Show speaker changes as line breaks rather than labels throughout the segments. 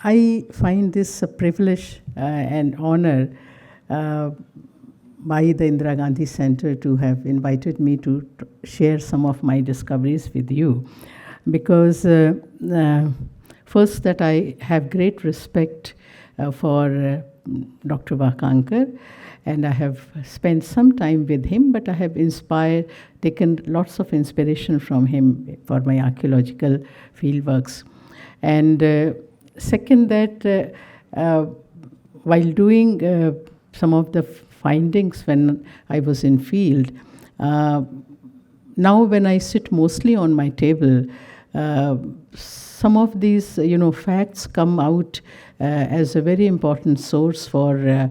I find this a privilege and honor by the Indira Gandhi Center to have invited me to share some of my discoveries with you. Because first, that I have great respect for Dr. Wakankar, and I have spent some time with him, but I have taken lots of inspiration from him for my archaeological fieldworks. And second, that while doing some of the findings when I was in field, now when I sit mostly on my table, some of these facts come out as a very important source for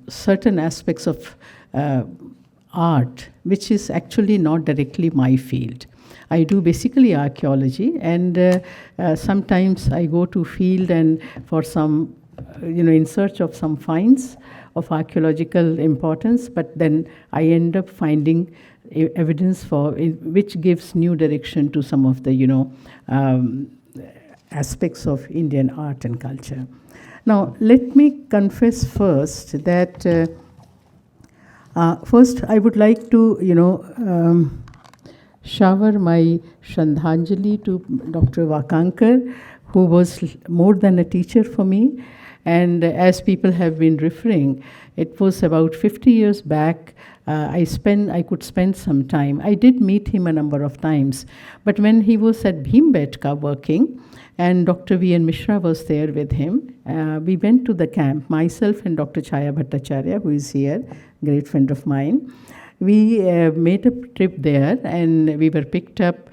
certain aspects of art, which is actually not directly my field. I do basically archaeology, and sometimes I go to field and for some, in search of some finds of archaeological importance, but then I end up finding evidence which gives new direction to some of the, aspects of Indian art and culture. Now, let me confess first that first I would like to, shower my Shraddhanjali to Dr. Wakankar, who was more than a teacher for me. And as people have been referring, it was about 50 years back. I could spend some time. I did meet him a number of times, but when he was at Bhimbetka working, and Dr. V.N. Mishra was there with him, we went to the camp, myself and Dr. Chaya Bhattacharya, who is here, great friend of mine. We made a trip there, and we were picked up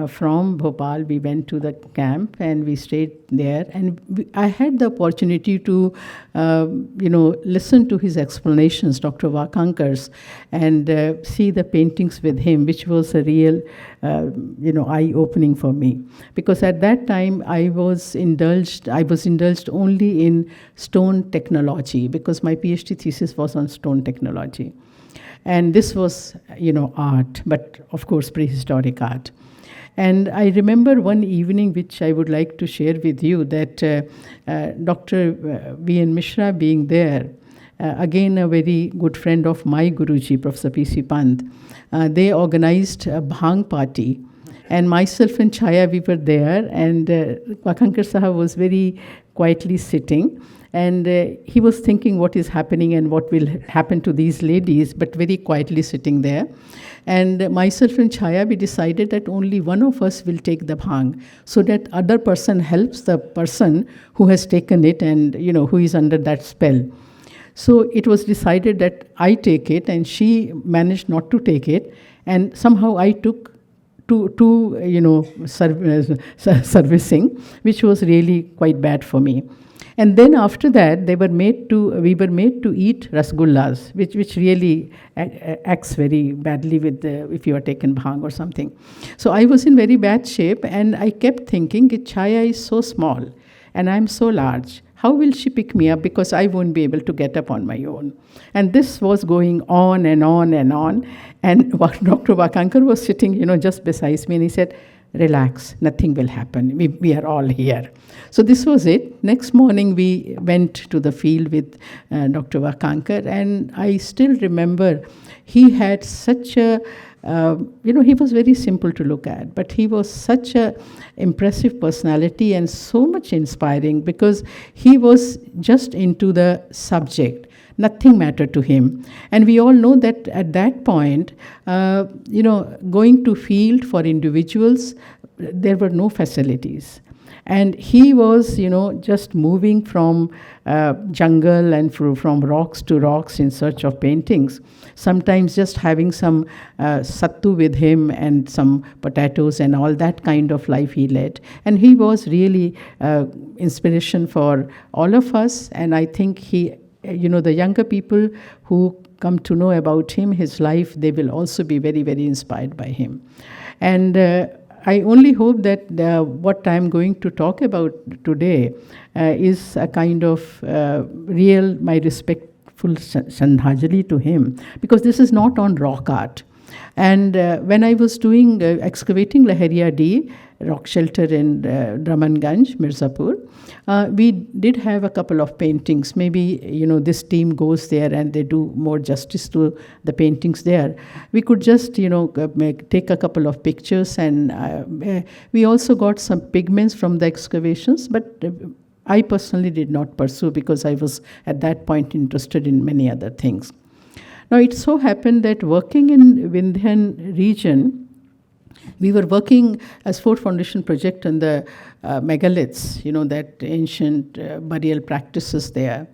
from Bhopal. We went to the camp and we stayed there, and I had the opportunity to listen to his explanations, Dr. Wakankar's, and see the paintings with him, which was a real eye-opening for me, because at that time I was indulged only in stone technology, because my PhD thesis was on stone technology. And this was, art, but of course prehistoric art. And I remember one evening, which I would like to share with you, that Dr. V.N. Mishra being there, again a very good friend of my Guruji, Professor P.C. Pant, they organized a bhang party. And myself and Chaya, we were there, and Wakankar Sahab was very quietly sitting. And he was thinking what is happening and what will happen to these ladies, but very quietly sitting there. And myself and Chaya, we decided that only one of us will take the bhang, so that other person helps the person who has taken it and, who is under that spell. So it was decided that I take it, and she managed not to take it. And somehow I took servicing, which was really quite bad for me. And then after that, we were made to eat rasgullas, which really acts very badly if you are taken bhang or something. So I was in very bad shape, and I kept thinking, Chaya is so small, and I'm so large. How will she pick me up? Because I won't be able to get up on my own. And this was going on and on and on. And Dr. Wakankar was sitting, just beside me, and he said, relax, nothing will happen. We are all here. So this was it. Next morning, we went to the field with Dr. Wakankar, and I still remember he had such a, he was very simple to look at, but he was such a impressive personality and so much inspiring, because he was just into the subject. Nothing mattered to him. And we all know that at that point, going to field for individuals, there were no facilities. And he was, just moving from jungle and from rocks to rocks in search of paintings. Sometimes just having some sattu with him and some potatoes and all that kind of life he led. And he was really inspiration for all of us. And I think the younger people who come to know about him, his life, they will also be very, very inspired by him. And I only hope that what I'm going to talk about today is a kind of my respectful Shraddhanjali to him, because this is not on rock art. And when I was doing excavating Lahariya D, rock shelter in Ramanganj, Mirzapur, we did have a couple of paintings. Maybe, this team goes there and they do more justice to the paintings there. We could just, take a couple of pictures, and we also got some pigments from the excavations, but I personally did not pursue because I was at that point interested in many other things. Now, it so happened that working in Vindhyan region, we were working as Fort Foundation project on the megaliths, that ancient burial practices there.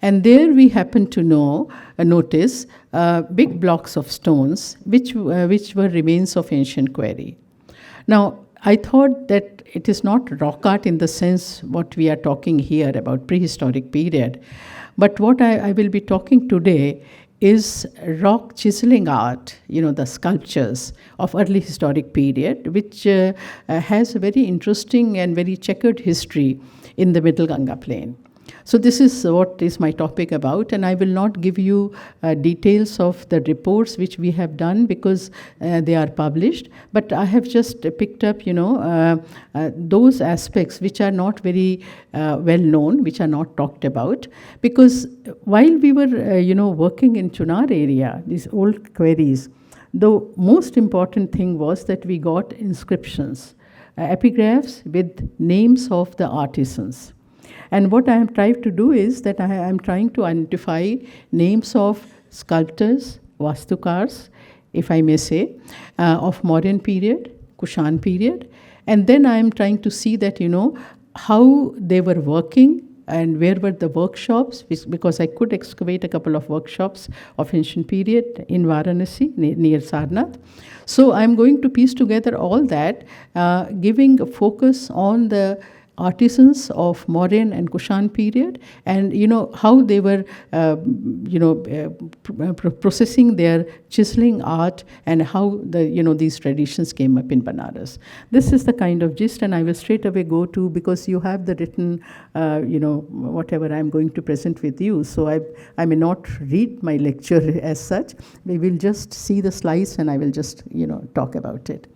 And there we happened to notice big blocks of stones, which were remains of ancient quarry. Now, I thought that it is not rock art in the sense what we are talking here about prehistoric period, but what I will be talking today is rock chiseling art, the sculptures of early historic period, which has a very interesting and very checkered history in the Middle Ganga plain. So this is what is my topic about, and I will not give you details of the reports which we have done because they are published, but I have just picked up, those aspects which are not very well known, which are not talked about, because while we were, working in Chunar area, these old quarries, the most important thing was that we got inscriptions, epigraphs with names of the artisans. And what I am trying to do is that I am trying to identify names of sculptors, vastukars, if I may say, of Mauryan period, Kushan period. And then I am trying to see that, how they were working and where were the workshops, because I could excavate a couple of workshops of ancient period in Varanasi, near Sarnath. So I'm going to piece together all that, giving a focus on the artisans of Mauryan and Kushan period, and how they were processing their chiseling art, and how these traditions came up in Banaras. This is the kind of gist, and I will straight away go to, because you have the written whatever I'm going to present with you, so I may not read my lecture as such. We will just see the slides and I will just talk about it.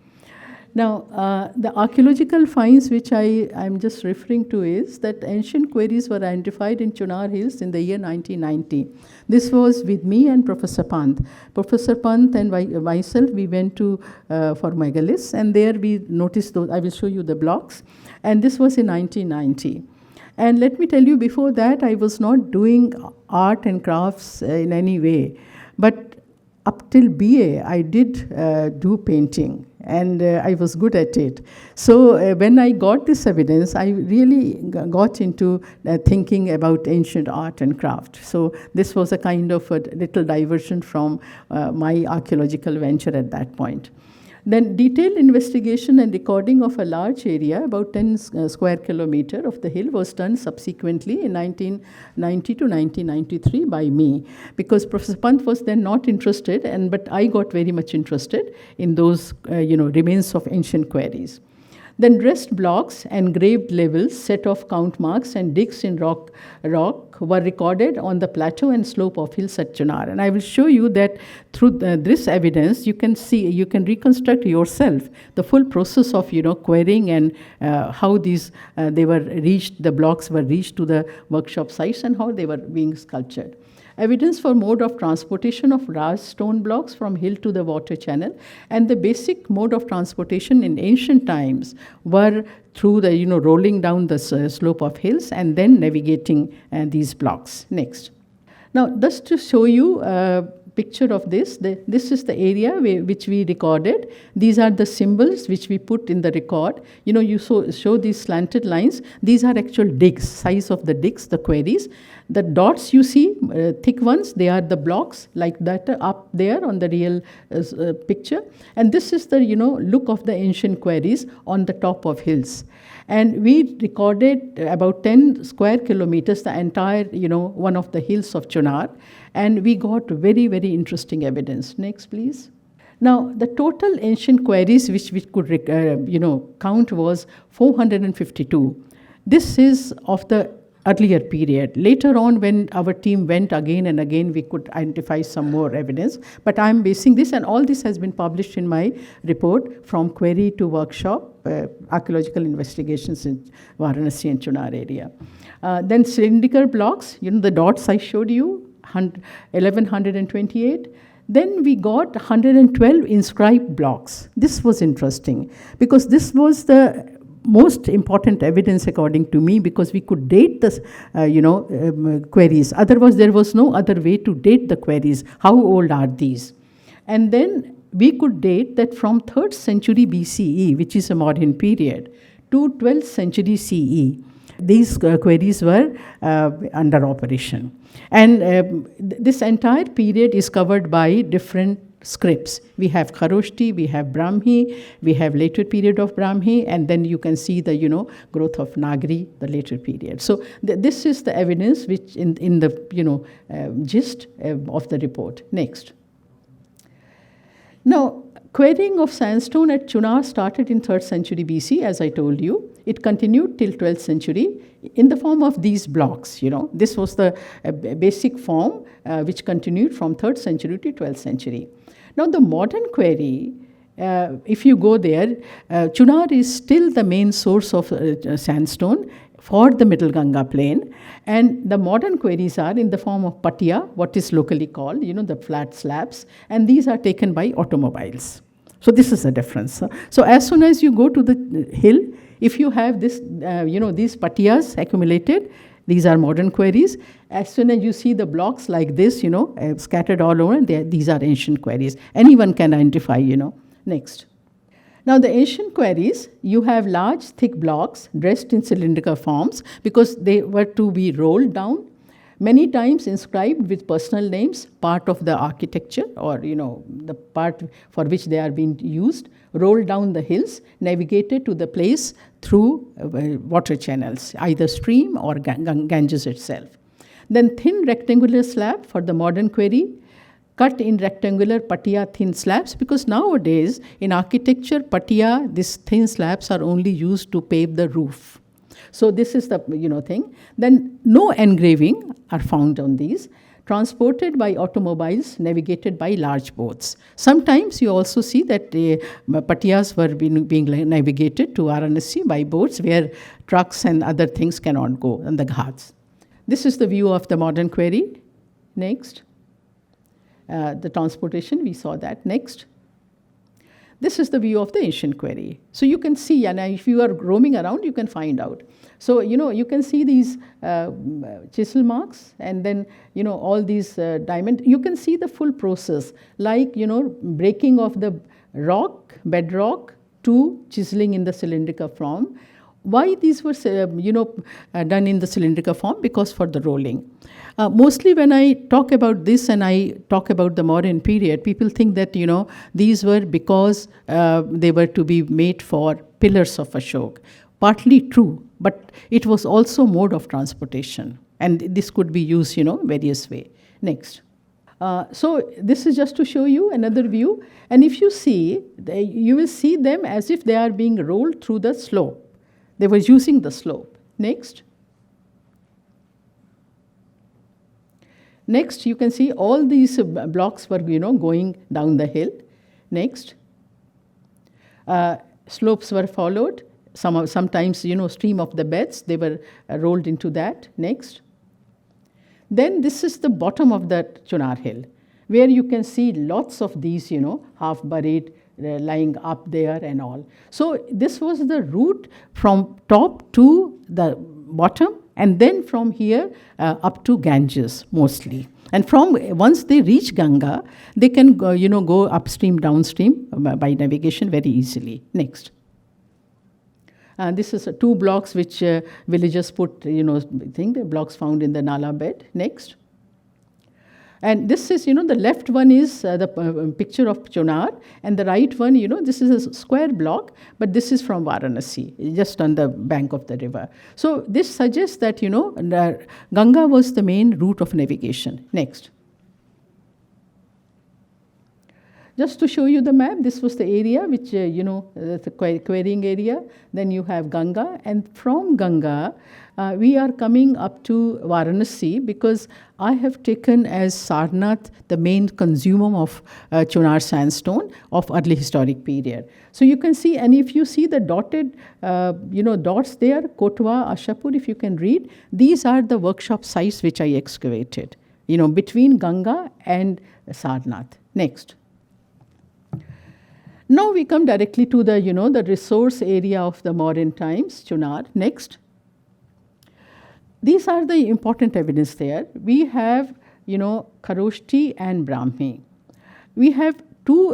Now, the archaeological finds which I'm just referring to is that ancient quarries were identified in Chunar Hills in the year 1990. This was with me and Professor Pant. Professor Pant and myself, we went to for megaliths, and there we noticed those. I will show you the blocks. And this was in 1990. And let me tell you, before that, I was not doing art and crafts in any way. But up till BA, I did do painting, and I was good at it. So when I got this evidence, I really got into thinking about ancient art and craft. So this was a kind of a little diversion from my archaeological venture at that point. Then detailed investigation and recording of a large area, about 10 square kilometer of the hill, was done subsequently in 1990 to 1993 by me, because Professor Pant was then not interested, but I got very much interested in those remains of ancient quarries. Then dressed blocks, engraved levels, set of count marks, and digs in rock were recorded on the plateau and slope of hills at Chunar. And I will show you that through this evidence, you can reconstruct yourself the full process of quarrying, and how these the blocks were reached to the workshop sites, and how they were being sculptured. Evidence for mode of transportation of large stone blocks from hill to the water channel, and the basic mode of transportation in ancient times were through the rolling down the slope of hills and then navigating these blocks. Next. Now, just to show you a picture of this, this is the area which we recorded. These are the symbols which we put in the record. You show these slanted lines. These are actual digs, size of the digs, the quarries. The dots you see, thick ones, they are the blocks like that up there on the real picture. And this is the look of the ancient quarries on the top of hills. And we recorded about 10 square kilometers, the entire one of the hills of Chunar, and we got very, very interesting evidence. Next, please. Now, the total ancient quarries which we could count was 452. This is of the earlier period. Later on, when our team went again and again, we could identify some more evidence. But I'm basing this, and all this has been published in my report, From Query to Workshop, Archaeological Investigations in Varanasi and Chunar area. Then cylindrical blocks, the dots I showed you, 1128. Then we got 112 inscribed blocks. This was interesting because this was the most important evidence according to me, because we could date the quarries. Otherwise, there was no other way to date the quarries. How old are these? And then we could date that from 3rd century BCE, which is a modern period, to 12th century CE. These quarries were under operation. And this entire period is covered by different scripts. We have Kharoshti, we have Brahmi, we have later period of Brahmi, and then you can see the growth of Nagari, the later period. So this is the evidence which in the gist of the report. Next. Now, quarrying of sandstone at Chunar started in 3rd century BC, as I told you. It continued till 12th century in the form of these blocks. This was the basic form which continued from 3rd century to 12th century. Now, the modern quarry, if you go there, Chunar is still the main source of sandstone for the Middle Ganga plain. And the modern quarries are in the form of patia, what is locally called, the flat slabs. And these are taken by automobiles. So this is the difference. So as soon as you go to the hill, if you have this, these patias accumulated, these are modern quarries. As soon as you see the blocks like this, scattered all over, these are ancient quarries. Anyone can identify, Next. Now, the ancient quarries, you have large, thick blocks dressed in cylindrical forms because they were to be rolled down, many times inscribed with personal names, part of the architecture or, the part for which they are being used, rolled down the hills, navigated to the place through water channels, either stream or Ganges itself. Then thin rectangular slab for the modern quarry, cut in rectangular patia thin slabs, because nowadays in architecture, patia, these thin slabs are only used to pave the roof. So this is the thing. Then no engraving are found on these, transported by automobiles, navigated by large boats. Sometimes you also see that patias were being navigated to Varanasi by boats where trucks and other things cannot go on the ghats. This is the view of the modern quarry. Next. The transportation, we saw that. Next. This is the view of the ancient quarry. So you can see, and if you are roaming around, you can find out. So, you can see these chisel marks and then, all these diamond. You can see the full process, like, breaking of the rock, bedrock, to chiseling in the cylindrical form. Why these were, done in the cylindrical form? Because for the rolling. Mostly when I talk about this and I talk about the modern period, people think that, these were because they were to be made for pillars of Ashok. Partly true, but it was also mode of transportation. And this could be used, various way. Next. So this is just to show you another view. And if you see, you will see them as if they are being rolled through the slope. They were using the slope. Next. Next, you can see all these blocks were, going down the hill. Next. Slopes were followed. Sometimes, stream of the beds, they were rolled into that. Next. Then this is the bottom of the Chunar hill, where you can see lots of these, half buried, lying up there and all. So this was the route from top to the bottom, and then from here up to Ganges mostly. And once they reach Ganga, they can go upstream, downstream by navigation very easily. Next. This is 2 blocks which villagers put, the blocks found in the Nala bed. Next. And this is, the left one is the picture of Chunar, and the right one, this is a square block, but this is from Varanasi, just on the bank of the river. So this suggests that, Ganga was the main route of navigation. Next. Just to show you the map, this was the area which, the quarrying area. Then you have Ganga, and from Ganga, we are coming up to Varanasi, because I have taken as Sarnath the main consumer of Chunar sandstone of early historic period. So you can see, and if you see the dotted, dots there, Kotwa, Ashapur, if you can read, these are the workshop sites which I excavated, between Ganga and Sarnath. Next. Now we come directly to the, the resource area of the modern times, Chunar. Next. These are the important evidence there. We have, Kharoshti and Brahmi. We have two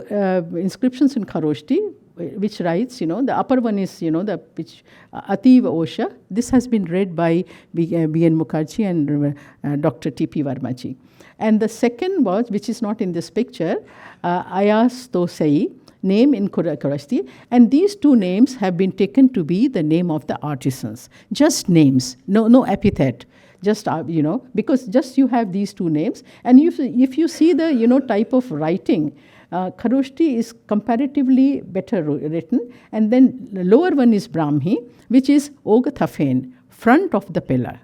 inscriptions in Kharoshti, which writes, the upper one is, which Ativ Osha. This has been read by B.N. Mukherjee and Dr. T.P. Varmaji. And the second was, which is not in this picture, Ayas Tosai, name in Kharoshti, and these two names have been taken to be the name of the artisans. Just names, no epithet. Just because just you have these two names, and if you see the type of writing, Kharoshti is comparatively better written, and then the lower one is Brahmi, which is Ogathafen, front of the pillar.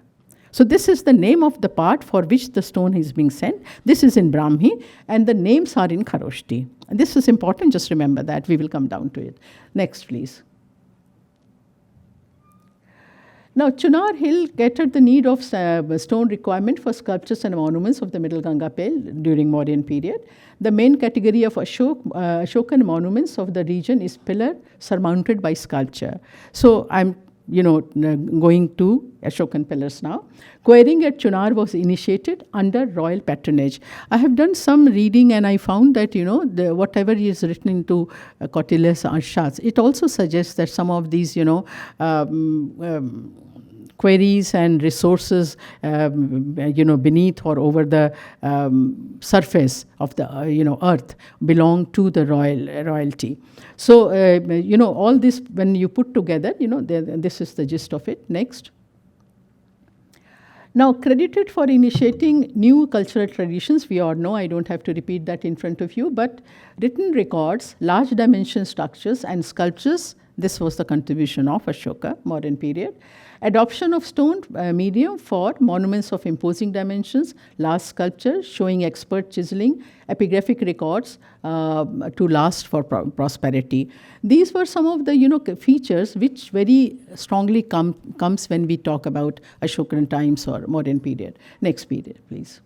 So this is the name of the part for which the stone is being sent. This is in Brahmi, and the names are in Kharoshti. And this is important, just remember that. We will come down to it. Next, please. Now, Chunar Hill catered the need of stone requirement for sculptures and monuments of the Middle Ganga Pale during modern period. The main category of Ashokan monuments of the region is pillar surmounted by sculpture. So I'm going to Ashokan pillars now. Quarrying at Chunar was initiated under royal patronage. I have done some reading, and I found that, whatever is written into Kautilya's Arshas, it also suggests that some of these, queries and resources, beneath or over the surface of the, earth belong to the royalty. So, all this, when you put together, this is the gist of it. Next. Now, credited for initiating new cultural traditions, we all know, I don't have to repeat that in front of you, but written records, large dimension structures and sculptures, this was the contribution of Ashoka, modern period. Adoption of stone medium for monuments of imposing dimensions, large sculpture showing expert chiseling, epigraphic records to last for prosperity. These were some of the features which very strongly comes when we talk about Ashokan times or modern period. Next period, please.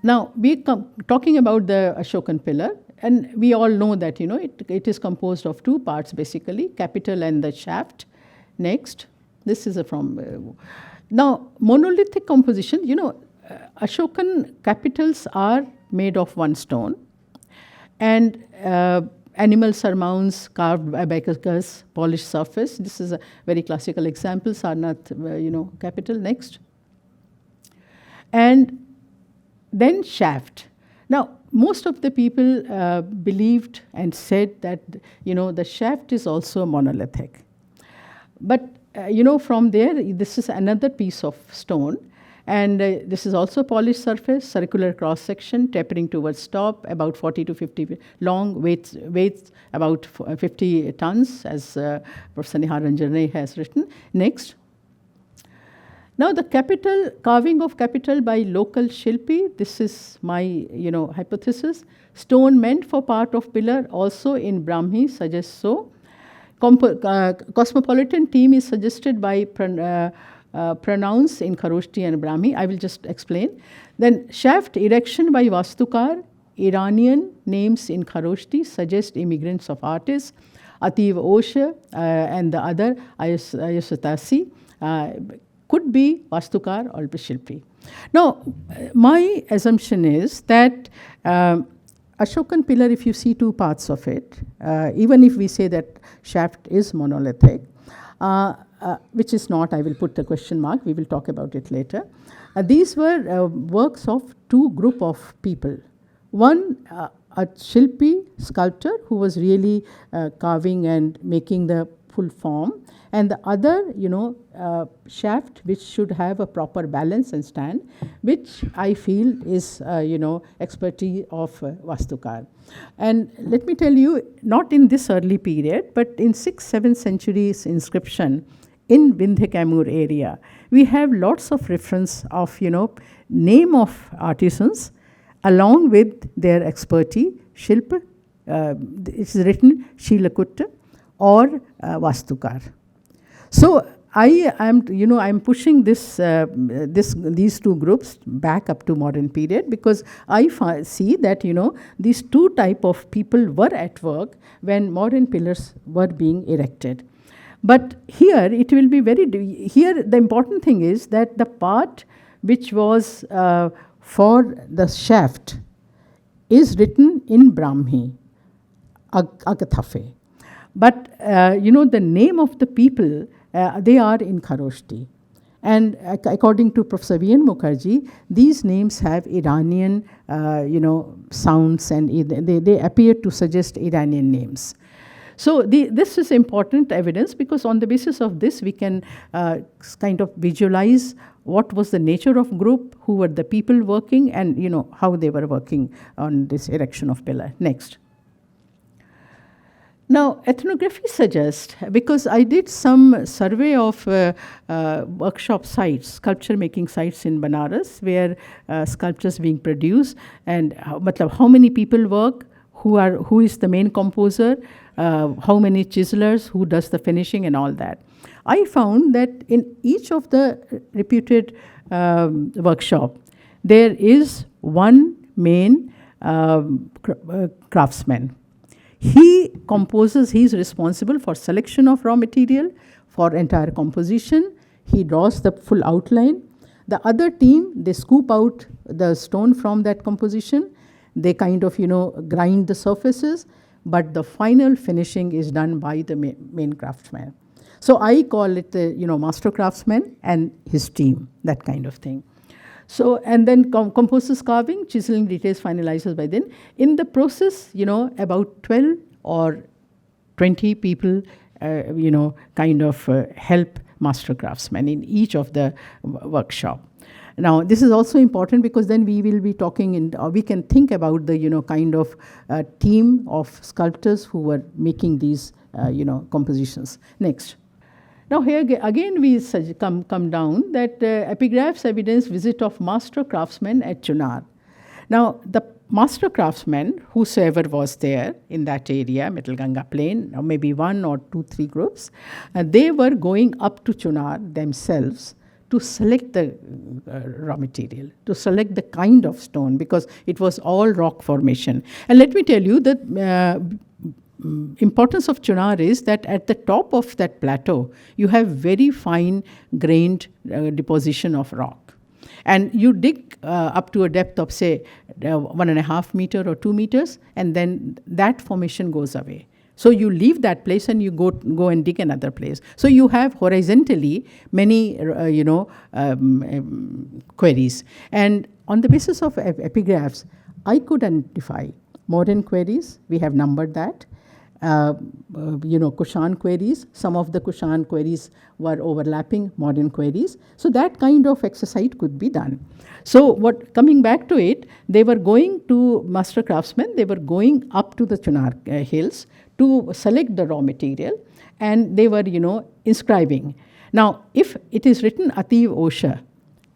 Now, we talking about the Ashokan pillar. And we all know that, it is composed of two parts, basically, capital and the shaft. Next. This is from... now, monolithic composition, Ashokan capitals are made of one stone. And animal surmounts, carved abacus, polished surface. This is a very classical example, Sarnath, capital. Next. And then shaft. Now, most of the people believed and said that, the shaft is also monolithic. But, from there, this is another piece of stone. And this is also polished surface, circular cross-section, tapering towards top, about 40 to 50 long, weights about 50 tons, as Professor Nihar Ranjane has written. Next. Now, the carving of capital by local Shilpi, this is my, hypothesis. Stone meant for part of pillar also in Brahmi suggests so. Cosmopolitan theme is suggested by pronouns in Kharoshti and Brahmi. I will just explain. Then shaft erection by Vastukar, Iranian names in Kharoshti suggest immigrants of artists. Ativ Osha and the other Ayasatasi could be Vastukar or Shilpi. Now, my assumption is that Ashokan pillar, if you see two parts of it, even if we say that shaft is monolithic, which is not, I will put the question mark, we will talk about it later. These were works of two group of people. One, a Shilpi sculptor who was really carving and making the full form, and the other, shaft which should have a proper balance and stand, which I feel is, expertise of Vastukar. And let me tell you, not in this early period, but in 6th, 7th centuries inscription in Vindhya area, we have lots of reference of, name of artisans along with their expertise, Shilpa, it's written Shilakutta or Vastukar. So I am, I'm pushing these two groups back up to modern period, because I see that, these two type of people were at work when modern pillars were being erected. But here it will be here the important thing is that the part which was for the shaft is written in Brahmi, Agathafe. But, the name of the people, they are in Kharoshti. And according to Professor V.N. Mukherjee, these names have Iranian, sounds, and they appear to suggest Iranian names. So this is important evidence, because on the basis of this, we can kind of visualize what was the nature of group, who were the people working, and how they were working on this erection of pillar. Next. Now, ethnography suggests, because I did some survey of workshop sites, sculpture making sites in Banaras, where sculptures being produced, and how many people work, who is the main composer, how many chiselers, who does the finishing, and all that. I found that in each of the reputed workshop, there is one main craftsman. He composes, he is responsible for selection of raw material, for entire composition. He draws the full outline. The other team, they scoop out the stone from that composition. They kind of, grind the surfaces, but the final finishing is done by the main craftsman. So I call it the, master craftsman and his team, that kind of thing. So, and then composers carving, chiseling details finalizes by then. In the process, about 12 or 20 people, kind of help master craftsmen in each of the workshop. Now, this is also important, because then we will be talking, we can think about the, kind of team of sculptors who were making these, compositions. Next. Now here again we come down that epigraphs evidence visit of master craftsmen at Chunar. Now the master craftsmen, whosoever was there in that area, Middle Ganga plain, or maybe 1 or 2, 3 groups, they were going up to Chunar themselves to select the raw material, to select the kind of stone, because it was all rock formation. And let me tell you that importance of Chunar is that at the top of that plateau, you have very fine grained deposition of rock. And you dig up to a depth of, say, 1.5 meters or 2 meters, and then that formation goes away. So you leave that place and you go and dig another place. So you have horizontally many, queries. And on the basis of epigraphs, I could identify modern queries. We have numbered that. Kushan queries. Some of the Kushan queries were overlapping modern queries. So that kind of exercise could be done. So coming back to it, they were going to master craftsmen, they were going up to the Chunar hills to select the raw material, and they were, inscribing. Now, if it is written Ativ Osha,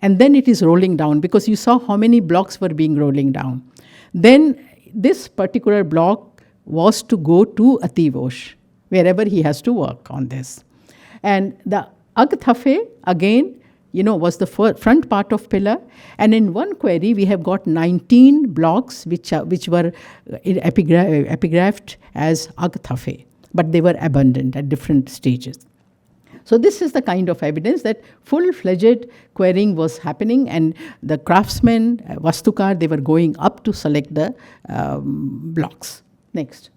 and then it is rolling down, because you saw how many blocks were being rolling down, then this particular block was to go to Ativ Osh, wherever he has to work on this. And the Agthafe, again, was the front part of pillar. And in one query, we have got 19 blocks which were epigraphed as Agthafe, but they were abandoned at different stages. So this is the kind of evidence that full-fledged querying was happening, and the craftsmen, Vastukar, they were going up to select the blocks. Next.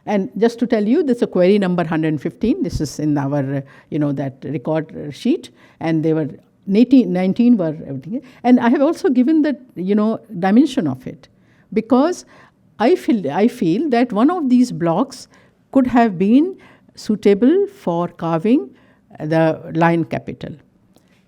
And just to tell you, this is a query number 115. This is in our, that record sheet. And they were 19 were everything. And I have also given the, dimension of it, because I feel that one of these blocks could have been suitable for carving the lion capital.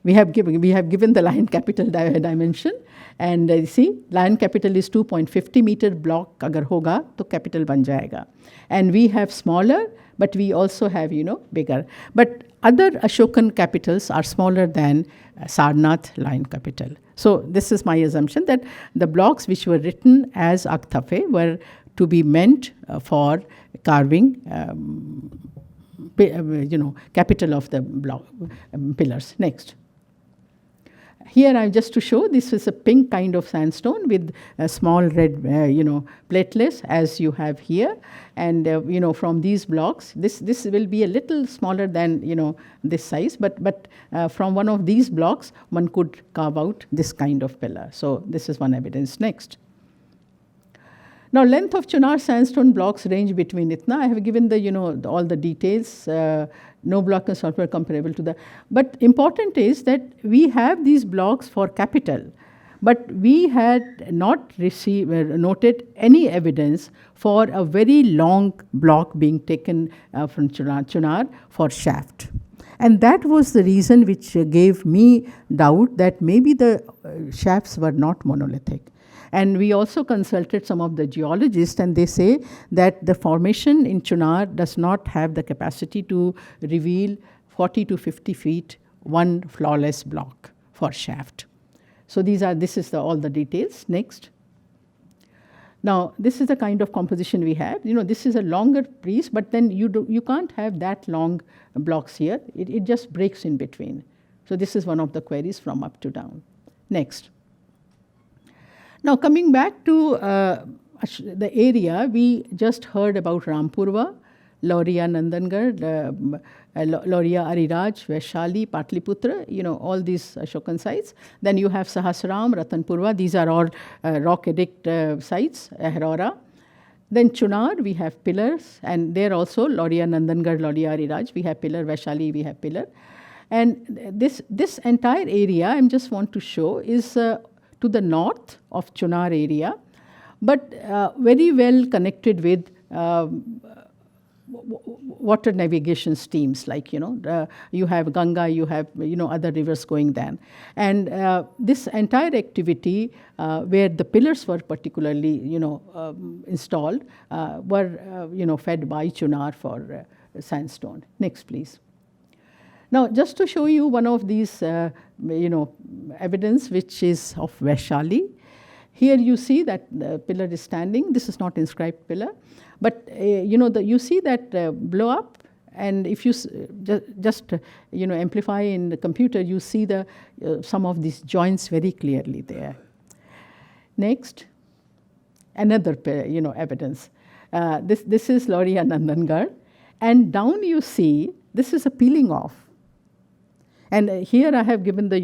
We have given the lion capital dimension, and see, lion capital is 2.50 meter block. Agar hoga, to capital ban jayega. And we have smaller, but we also have, bigger. But other Ashokan capitals are smaller than Sarnath lion capital. So this is my assumption that the blocks which were written as Akthafe were to be meant for carving, capital of the block pillars. Next. Here I just to show this is a pink kind of sandstone with a small red, platelets as you have here. And, from these blocks, this will be a little smaller than, this size. But from one of these blocks, one could carve out this kind of pillar. So this is one evidence. Next. Now, length of Chunar sandstone blocks range between itna. I have given the, all the details. No block and software comparable to the. But important is that we have these blocks for capital, but we had not noted any evidence for a very long block being taken from Chunar for shaft. And that was the reason which gave me doubt that maybe the shafts were not monolithic. And we also consulted some of the geologists, and they say that the formation in Chunar does not have the capacity to reveal 40 to 50 feet, one flawless block for shaft. So this is all the details. Next. Now, this is the kind of composition we have. This is a longer piece, but then you can't have that long blocks here. It just breaks in between. So this is one of the queries from up to down. Next. Now, coming back to the area, we just heard about Rampurva, Lauria Nandangarh, Lauria Ariraj, Vaishali, Patliputra, all these Ashokan sites. Then you have Sahasram, Ratanpurva. These are all rock edict sites, Ahrora. Then Chunar, we have pillars, and there also Lauria Nandangarh, Lauria Ariraj, we have pillar, Vaishali, we have pillar. And this entire area, I just want to show, is to the north of Chunar area, but very well connected with water navigation streams, like, you have Ganga, you have, other rivers going down. And this entire activity where the pillars were particularly, installed, were, fed by Chunar for sandstone. Next, please. Now, just to show you one of these, evidence which is of Vaishali. Here you see that the pillar is standing. This is not inscribed pillar. But, you see that blow up. And if you just amplify in the computer, you see some of these joints very clearly there. Next. Another, evidence. This is Lauria Nandangarh. And down you see, this is a peeling off. And here I have given the,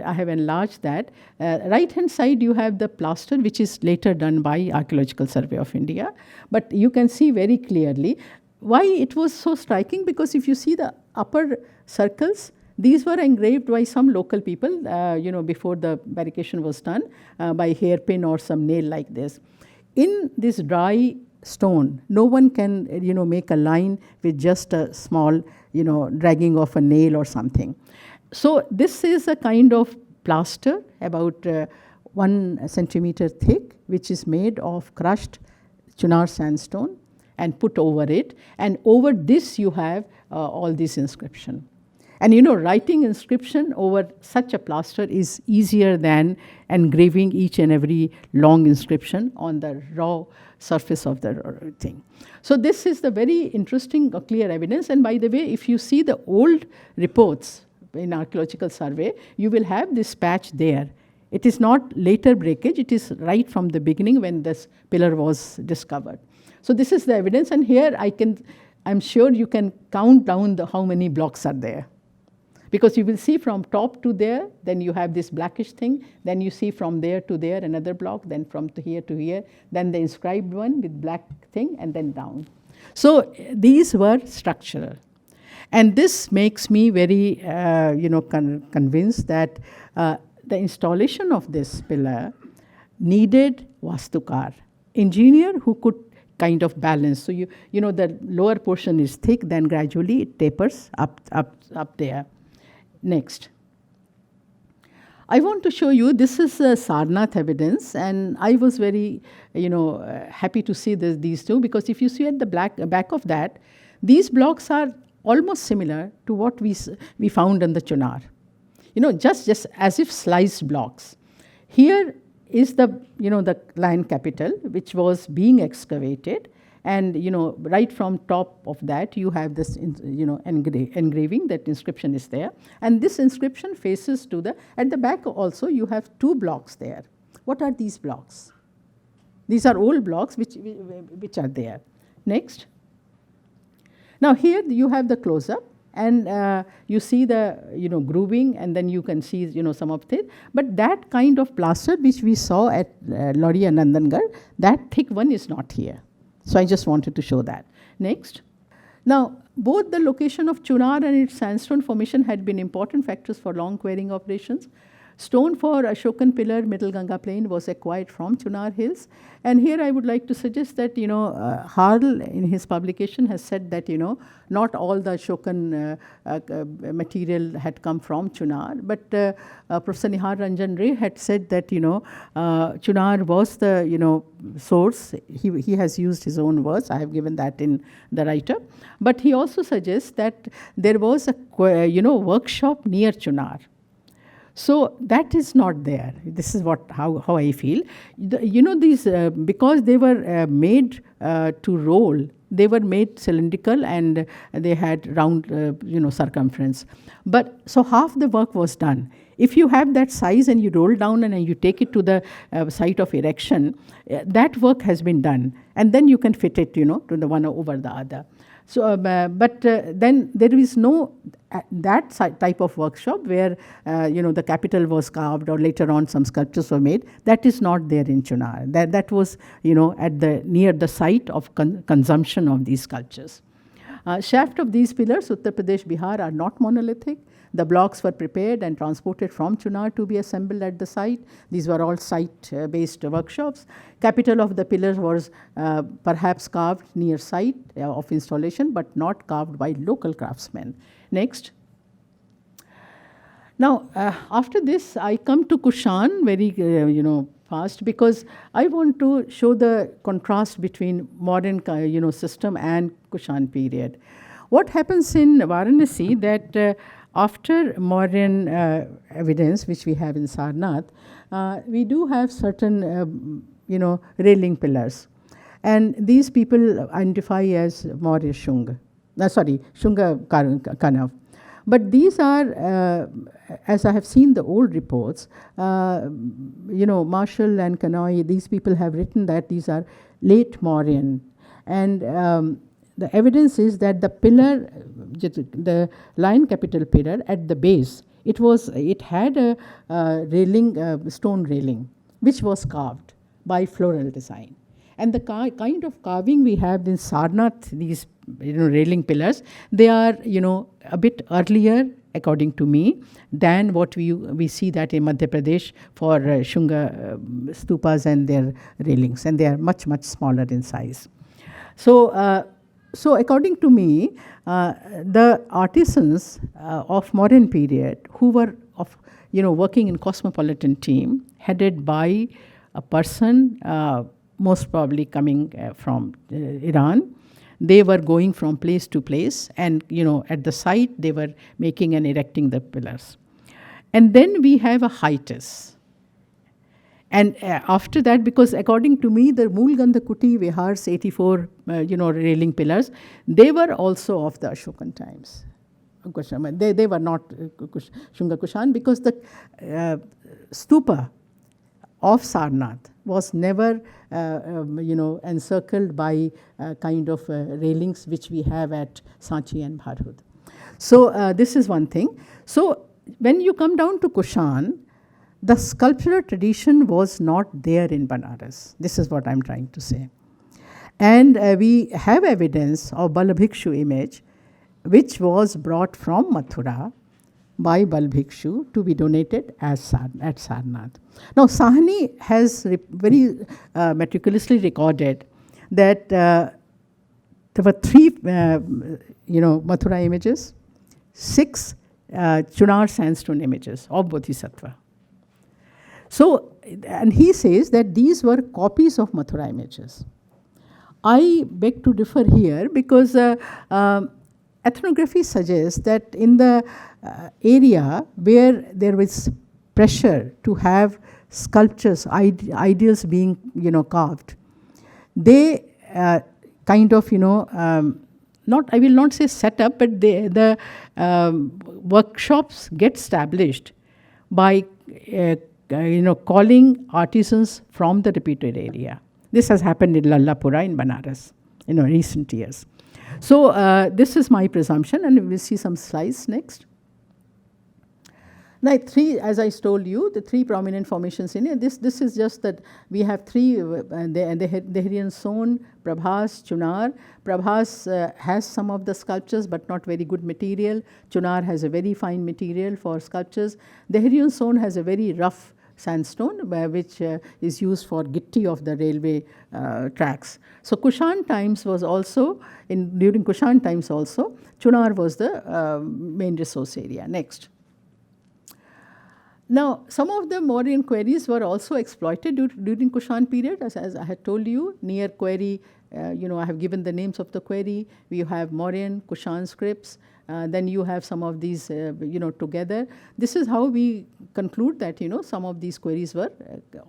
I have enlarged that. Right-hand side, you have the plaster, which is later done by Archaeological Survey of India. But you can see very clearly why it was so striking, because if you see the upper circles, these were engraved by some local people, before the barrication was done, by hairpin or some nail like this. In this dry stone, no one can, make a line with just a small, dragging of a nail or something. So this is a kind of plaster about 1 centimeter thick, which is made of crushed Chunar sandstone and put over it. And over this you have all this inscription. And writing inscription over such a plaster is easier than engraving each and every long inscription on the raw surface of the thing. So this is the very interesting clear evidence. And by the way, if you see the old reports in Archaeological Survey, you will have this patch there. It is not later breakage, it is right from the beginning when this pillar was discovered. So this is the evidence, and here I'm sure you can count down how many blocks are there. Because you will see from top to there, then you have this blackish thing, then you see from there to there another block, then from here to here, then the inscribed one with black thing, and then down. So these were structural. And this makes me very, convinced that the installation of this pillar needed Vastukar, engineer who could kind of balance. So the lower portion is thick, then gradually it tapers up there. Next. I want to show you, this is Sarnath evidence, and I was very, happy to see these two, because if you see at the back of that, these blocks are almost similar to what we found in the Chunar. Just as if sliced blocks. Here is the lion capital, which was being excavated, and right from top of that you have this engraving. That inscription is there, and this inscription faces to at the back also you have two blocks there. What are these blocks? These are old blocks which are there. Next. Now here you have the close-up, and you see the grooving, and then you can see some of it. But that kind of plaster which we saw at Lori and Nandangarh, that thick one is not here. So I just wanted to show that. Next. Now, both the location of Chunar and its sandstone formation had been important factors for long quarrying operations. Stone for Ashokan pillar, Middle Ganga plain, was acquired from Chunar hills. And here I would like to suggest that, Harl in his publication has said that, not all the Ashokan material had come from Chunar, but Professor Nihar Ranjan Ray had said that, Chunar was the, source. He has used his own words. I have given that in the write-up. But he also suggests that there was a, workshop near Chunar. So that is not there. This is how I feel. These because they were made to roll. They were made cylindrical, and they had round circumference. But so half the work was done. If you have that size and you roll down and you take it to the site of erection, that work has been done, and then you can fit it to the one over the other. So, but then there is no that type of workshop where the capital was carved, or later on some sculptures were made. That is not there in Chunar. That was at near the site of consumption of these sculptures. Shaft of these pillars, Uttar Pradesh, Bihar, are not monolithic. The blocks were prepared and transported from Chunar to be assembled at the site. These were all site-based workshops. Capital of the pillars was perhaps carved near site of installation, but not carved by local craftsmen. Next. Now, after this, I come to Kushan very, fast, because I want to show the contrast between modern, system and Kushan period. What happens in Varanasi that after modern evidence, which we have in Sarnath, we do have certain, railing pillars. And these people identify as Maurya Shunga. Shunga Kanav. But these are, as I have seen the old reports, Marshall and Kanoi, these people have written that these are late Mauryan. And the evidence is that the pillar, the lion capital pillar at the base, it had a railing, stone railing, which was carved by floral design. And the kind of carving we have in Sarnath, these railing pillars, they are a bit earlier, according to me, than what we see that in Madhya Pradesh for Shunga stupas and their railings, and they are much smaller in size. So, so according to me, the artisans of modern period who were working in cosmopolitan team, headed by a person most probably coming from Iran. They were going from place to place, and at the site they were making and erecting the pillars. And then we have a hiatus. And after that, because according to me, the Moolgandha Kuti Vihar's 84 railing pillars, they were also of the Ashokan times. They were not Shunga Kushan, because the stupa of Sarnath was never encircled by kind of railings which we have at Sanchi and Bharhud. So this is one thing. So when you come down to Kushan, the sculptural tradition was not there in Banaras. This is what I'm trying to say. And we have evidence of Balabhikshu image, which was brought from Mathura by Balbhikshu to be donated at Sarnath. Now, Sahni has very meticulously recorded that there were 3, Mathura images, 6 Chunar sandstone images of Bodhisattva. So, and he says that these were copies of Mathura images. I beg to differ here because ethnography suggests that in the area where there was pressure to have sculptures, ideals being carved, they kind of not, I will not say set up, but the workshops get established by calling artisans from the reputed area. This has happened in Lallapura in Banaras in recent years. So this is my presumption, and we'll see some slides next. Now, 3, as I told you, the 3 prominent formations in it. This is just that we have 3, the Dehrian Son, Prabhas, Chunar. Prabhas has some of the sculptures, but not very good material. Chunar has a very fine material for sculptures. Dehrian Son has a very rough sandstone, which is used for gitti of the railway tracks. So Kushan times was also, during Kushan times also, Chunar was the main resource area. Next. Now, some of the Mauryan quarries were also exploited during Kushan period, as I had told you. Near Quarry, I have given the names of the quarry. We have Mauryan, Kushan scripts. Then you have some of these, together. This is how we conclude that, some of these quarries were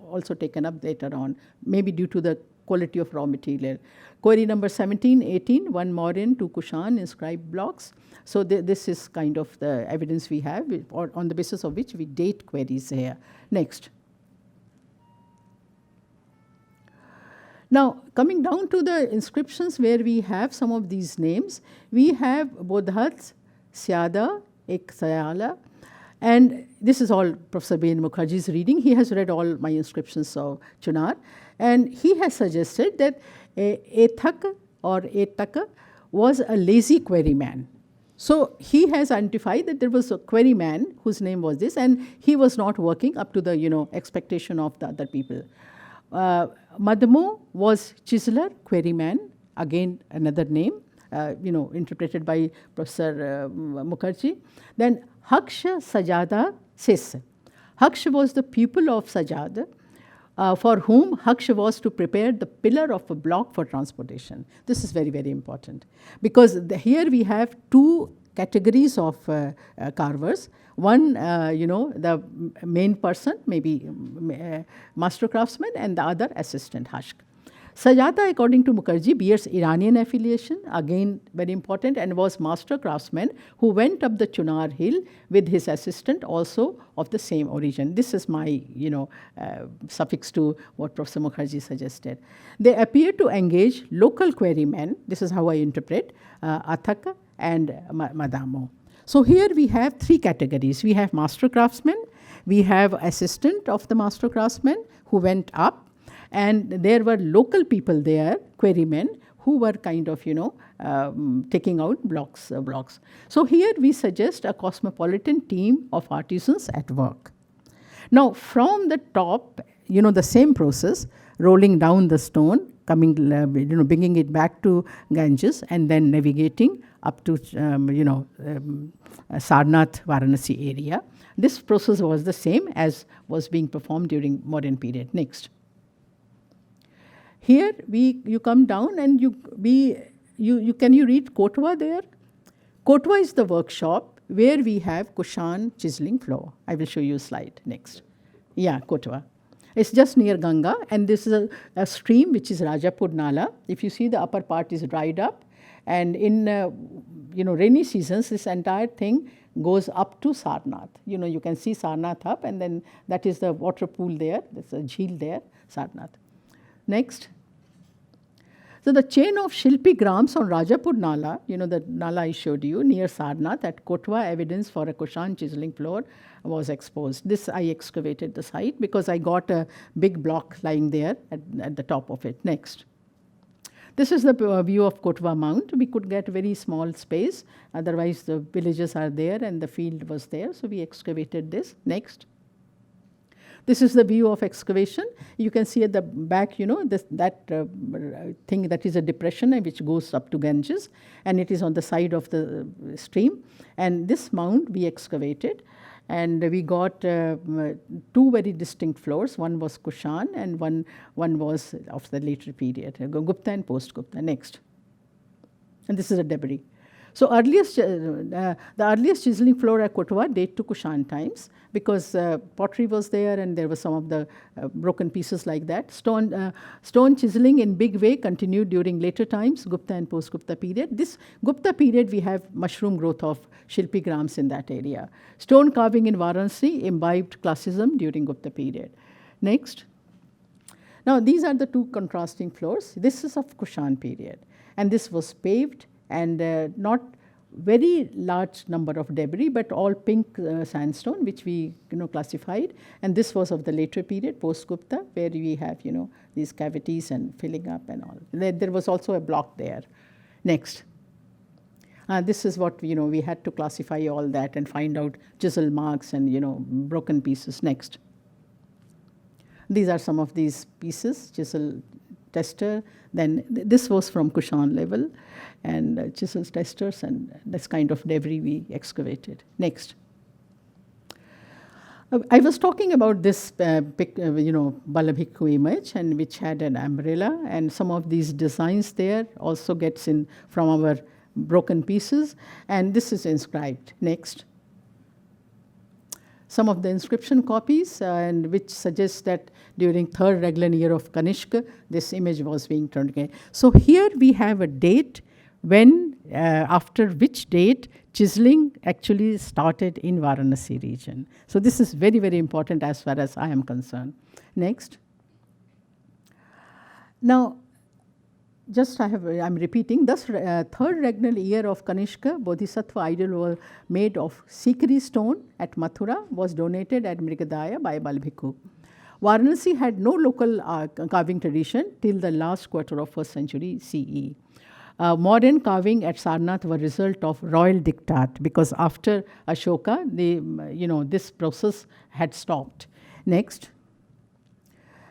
also taken up later on, maybe due to the quality of raw material. Quarry number 17, 18, 1 Mauryan, 2 Kushan inscribed blocks. So this is kind of the evidence we have, or on the basis of which we date quarries here. Next. Now, coming down to the inscriptions where we have some of these names, we have Bodhat, Syada, Eksayala, and this is all Professor Ben Mukherjee's reading. He has read all my inscriptions of Chunar, and he has suggested that Ethak or Etaka was a lazy quarryman. So he has identified that there was a quarryman whose name was this, and he was not working up to the expectation of the other people. Madmo was chiseler, quarryman, again another name, interpreted by Professor Mukherjee. Then Haksha Sajada Sis. Haksha was the pupil of Sajada, for whom Haksha was to prepare the pillar of a block for transportation. This is very, very important, because here we have 2 categories of carvers. One, the main person, maybe master craftsman, and the other assistant, Hashk. Sajada, according to Mukherjee, bears Iranian affiliation, again very important, and was master craftsman who went up the Chunar hill with his assistant, also of the same origin. This is my, suffix to what Professor Mukherjee suggested. They appear to engage local quarrymen, this is how I interpret, Athak and Madamo. So here we have 3 categories. We have master craftsmen, we have assistant of the master craftsman who went up, and there were local people there, quarrymen, who were kind of, taking out blocks. So here we suggest a cosmopolitan team of artisans at work. Now, from the top, the same process, rolling down the stone, coming, bringing it back to Ganges, and then navigating up to, Sarnath, Varanasi area. This process was the same as was being performed during modern period. Next. Here you come down and can you read Kotwa there? Kotwa is the workshop where we have Kushan chiseling floor. I will show you a slide next. Yeah, Kotwa. It's just near Ganga, and this is a stream which is Rajapur Nala. If you see, the upper part is dried up, and in rainy seasons this entire thing goes up to Sarnath. You can see Sarnath up, and then that is the water pool there. There's a jheel there, Sarnath. Next. So the chain of Shilpi Grams on Rajapur Nala, the Nala I showed you, near Sarnath at Kotwa, evidence for a Kushan chiseling floor was exposed. This I excavated the site because I got a big block lying there at the top of it. Next. This is the view of Kotwa Mount. We could get very small space, otherwise the villages are there and the field was there, so we excavated this. Next. This is the view of excavation. You can see at the back, that thing that is a depression which goes up to Ganges, and it is on the side of the stream. And this mound we excavated, and we got two very distinct floors. One was Kushan, and one was of the later period, Gupta and post-Gupta. Next. And this is a debris. So the earliest chiseling floor at Kotoa date to Kushan times, because pottery was there and there were some of the broken pieces like that. Stone chiseling in big way continued during later times, Gupta and post-Gupta period. This Gupta period, we have mushroom growth of Shilpigrams in that area. Stone carving in Varanasi imbibed classicism during Gupta period. Next. Now, these are the two contrasting floors. This is of Kushan period, and this was paved, and not very large number of debris, but all pink sandstone, which we classified. And this was of the later period, post-Gupta, where we have these cavities and filling up and all. There was also a block there. Next. This is what we had to classify all that and find out chisel marks and broken pieces. Next. These are some of these pieces, chisel tester. Then this was from Kushan level, and chisel testers, and this kind of debris we excavated. Next. I was talking about this Balabhikku image, and which had an umbrella, and some of these designs there also gets in from our broken pieces, and this is inscribed. Next. Some of the inscription copies, and which suggests that during third Raglan year of Kanishka, this image was being turned again. So here we have a date when, after which date chiseling actually started in Varanasi region. So this is very, very important as far as I am concerned. Next. Now, I'm repeating, thus third regnal year of Kanishka, Bodhisattva idol was made of Sikri stone at Mathura, was donated at Mrigadaya by Balabhikku. Varanasi had no local carving tradition till the last quarter of 1st century CE. Modern carving at Sarnath were result of royal diktat, because after Ashoka, this process had stopped. Next.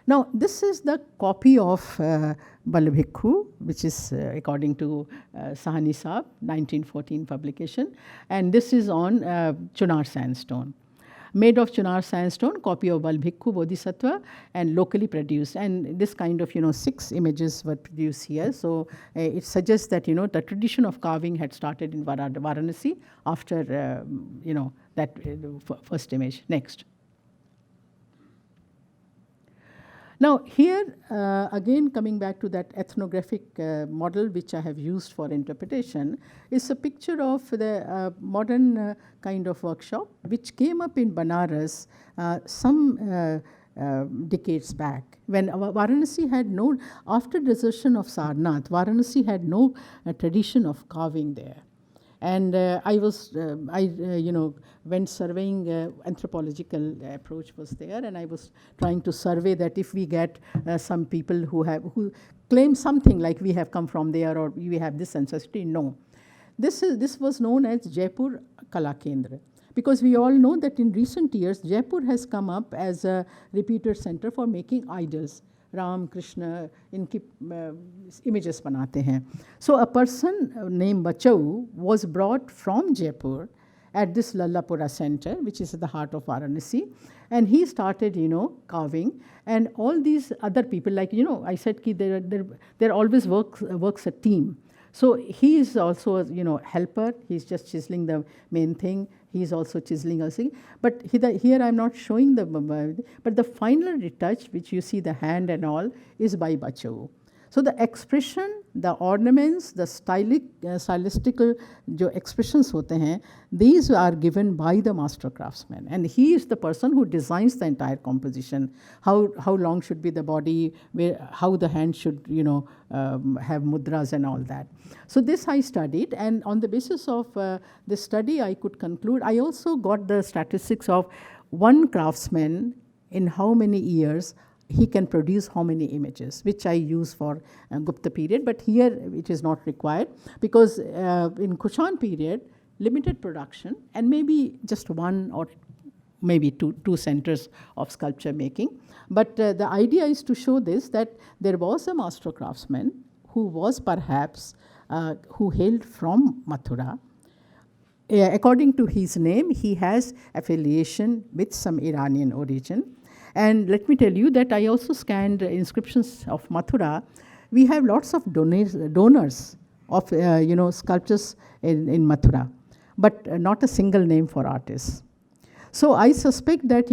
Now, this is the copy of Balabhikku, which is according to Sahani Saab, 1914 publication, and this is on Chunar sandstone. Made of Chunar sandstone, copy of Balabhikku Bodhisattva, and locally produced. And this kind of 6 images were produced here. So it suggests that the tradition of carving had started in Varanasi after that first image. Next. Now here, again coming back to that ethnographic model which I have used for interpretation, is a picture of the modern kind of workshop which came up in Banaras some decades back, when Varanasi had no, after desertion of Sarnath, Varanasi had no tradition of carving there. And I went surveying, anthropological approach was there, and I was trying to survey that if we get some people who claim something like we have come from there or we have this ancestry. No. This was known as Jaipur Kala Kendra, because we all know that in recent years Jaipur has come up as a repeated center for making idols. Ram, Krishna, इनकी images बनाते हैं. So a person named Bachau was brought from Jaipur at this Lallapura center, which is at the heart of Varanasi, and he started, carving. And all these other people, like, I said, there always works a team. So he is also a helper. He's just chiseling the main thing. He's also chiseling a thing. But here I'm not showing but the final retouch, which you see the hand and all, is by Bachau. So the expression, the ornaments, the stylistical expressions hote hain, these are given by the master craftsman, and he is the person who designs the entire composition. How long should be the body, how the hand should have mudras and all that. So this I studied, and on the basis of this study I could conclude. I also got the statistics of one craftsman in how many years he can produce how many images, which I use for Gupta period, but here it is not required, because in Kushan period, limited production and maybe just one or maybe two centers of sculpture making. But the idea is to show this, that there was a master craftsman who was perhaps, who hailed from Mathura. According to his name, he has affiliation with some Iranian origin. And let me tell you that I also scanned inscriptions of Mathura. We have lots of donors of sculptures in Mathura, but not a single name for artists. So I suspect that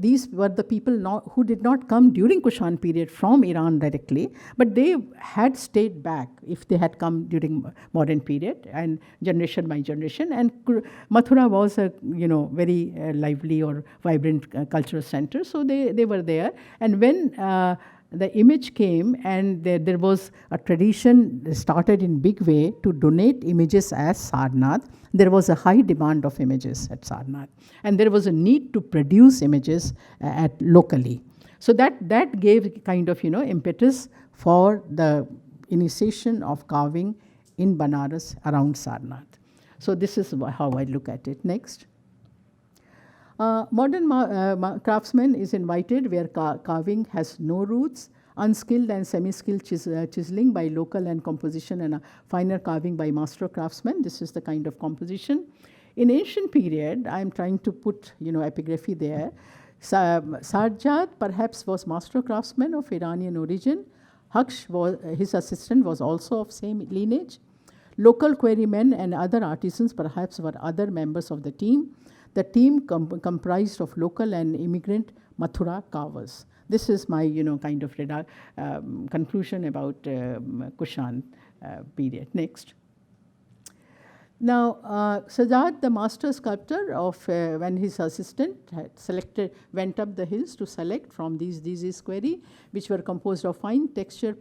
these were the people who did not come during Kushan period from Iran directly, but they had stayed back if they had come during modern period and generation by generation. And Mathura was a very lively or vibrant cultural center, so they were there. And when the image came, and there was a tradition started in big way to donate images as Sarnath. There was a high demand of images at Sarnath, and there was a need to produce images locally. So that gave kind of impetus for the initiation of carving in Banaras around Sarnath. So this is how I look at it. Next. Modern craftsman is invited where carving has no roots, unskilled and semi-skilled chiseling by local and composition, and a finer carving by master craftsmen. This is the kind of composition. In ancient period, I am trying to put epigraphy there. Sarjad perhaps was master craftsman of Iranian origin. Haksh, his assistant, was also of same lineage. Local quarrymen and other artisans perhaps were other members of the team. The team comprised of local and immigrant Mathura carvers. This is my kind of conclusion about Kushan period. Next. Now, Sajjad, the master sculptor, when his assistant had went up the hills to select from these quarry, which were composed of fine texture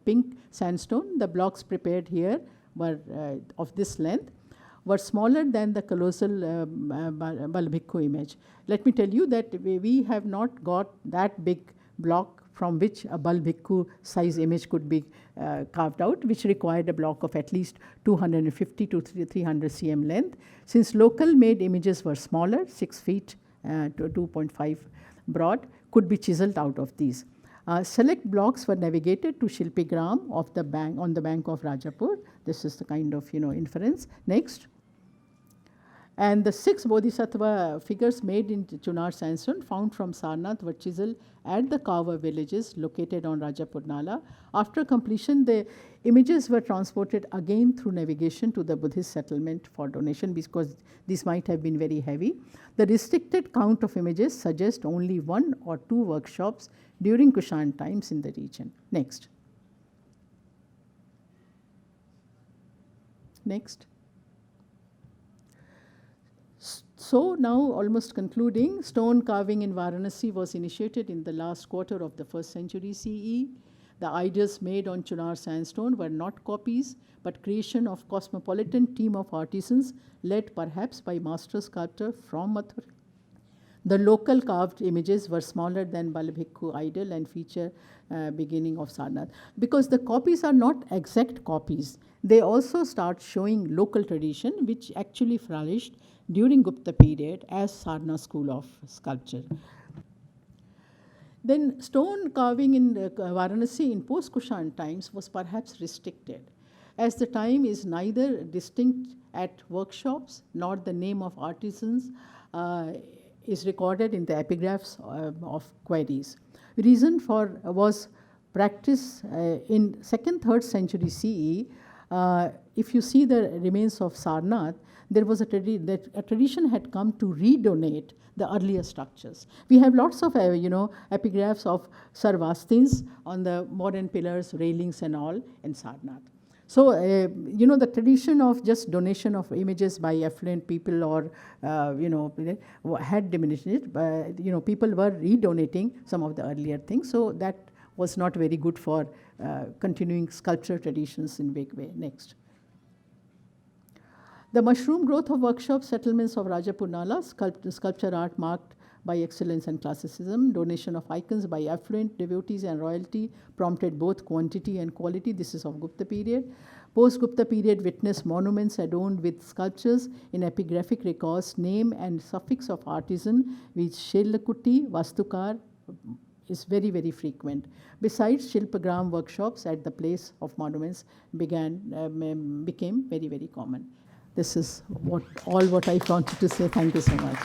pink sandstone. The blocks prepared here were of this length, were smaller than the colossal Balbhikku image. Let me tell you that we have not got that big block from which a Balbhikku size image could be carved out, which required a block of at least 250 to 300 cm length. Since local made images were smaller, 6 feet to 2.5 broad, could be chiseled out of these. Select blocks were navigated to Shilpigram on the bank of Rajapur. This is the kind of inference. Next. And the 6 Bodhisattva figures made in Chunar sandstone found from Sarnath were chiseled at the carver villages located on Rajapur Nala. After completion, the images were transported again through navigation to the Buddhist settlement for donation, because these might have been very heavy. The restricted count of images suggests only 1 or 2 workshops during Kushan times in the region. Next. Next. So now, almost concluding, stone carving in Varanasi was initiated in the last quarter of the 1st century CE. The ideas made on Chunar sandstone were not copies, but creation of cosmopolitan team of artisans led perhaps by master sculptor from Mathura. The local carved images were smaller than Balbhikku idol and feature beginning of Sarnath. Because the copies are not exact copies, they also start showing local tradition, which actually flourished during Gupta period as Sarna school of sculpture. Then stone carving in Varanasi in post-Kushan times was perhaps restricted, as the time is neither distinct at workshops nor the name of artisans is recorded in the epigraphs of quarries. Reason for was practice in 2nd, 3rd century CE. If you see the remains of Sarnath, there was a tradition had come to redonate the earlier structures. We have lots of epigraphs of Sarvastins on the modern pillars, railings and all in Sarnath. So, the tradition of just donation of images by affluent people or, had diminished it. People were redonating some of the earlier things. So, that was not very good for continuing sculpture traditions in big way. Next. The mushroom growth of workshop settlements of Rajapur Nala, sculpture art marked by excellence and classicism, donation of icons by affluent devotees and royalty prompted both quantity and quality. This is of Gupta period. Post-Gupta period witnessed monuments adorned with sculptures in epigraphic records, name and suffix of artisan, which Shelakutti, Vastukar, is very, very frequent. Besides, Shilpagram workshops at the place of monuments became very, very common. This is what I wanted to say. Thank you so much.